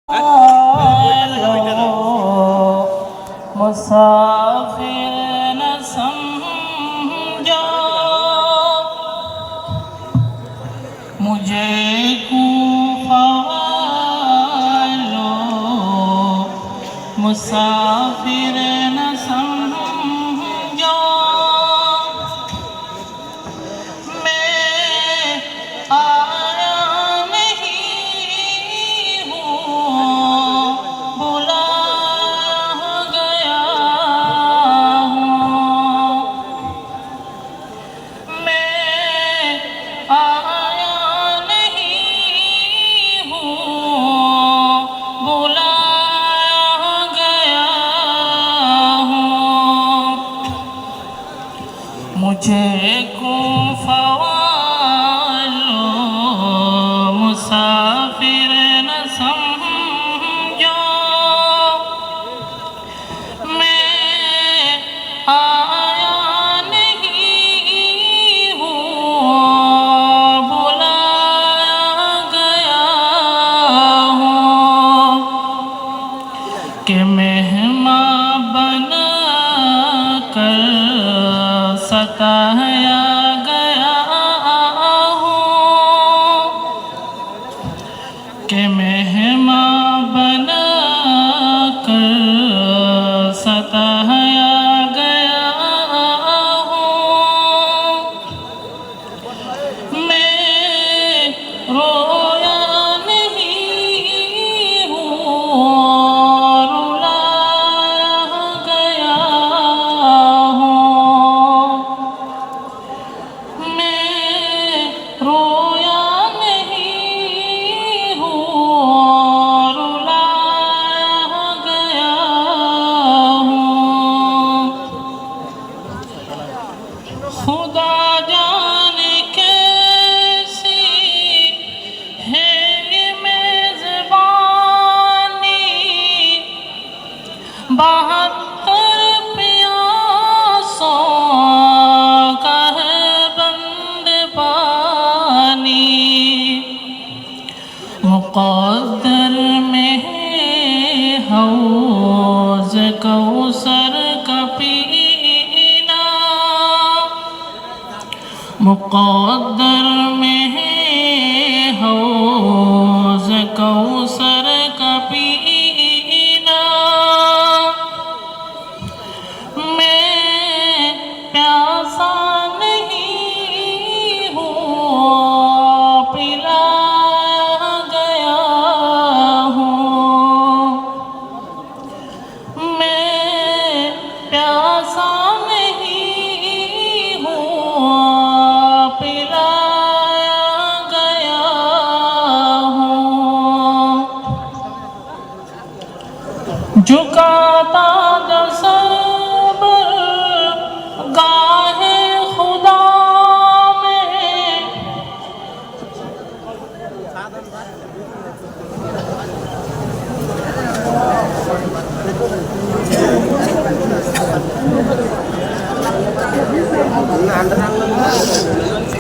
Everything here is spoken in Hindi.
walo musafir न समझो मुझे कुफा वालो musafir न समझो मैं आया नहीं हूँ बुला गया हूँ मैं आया नहीं हूँ बुला गया हूँ मुझे कुफा वालो मुसाफिर न समझो मैं आया नहीं हूँ बुलाया गया हूँ कि मेहमान बन कर सताया गया हूँ कि मेहमान बन कर सताया गया हूँ मैं रोया नहीं हूँ रुलाया गया हूँ मैं रोया नहीं हूँ रुलाया गया हूँ खुदा जाने कैसी है ये मेज़बानी 72 प्यासों का है बंद पानी मुक़द्दर में है हौज़ कौसर का पीना मुक़द्दर में है हौज़ कौसर का पीना मैं प्यासा नहीं हूँ पिलाया गया हूँ मैं प्यासा नहीं हूँ पिलाया गया हूँ झुका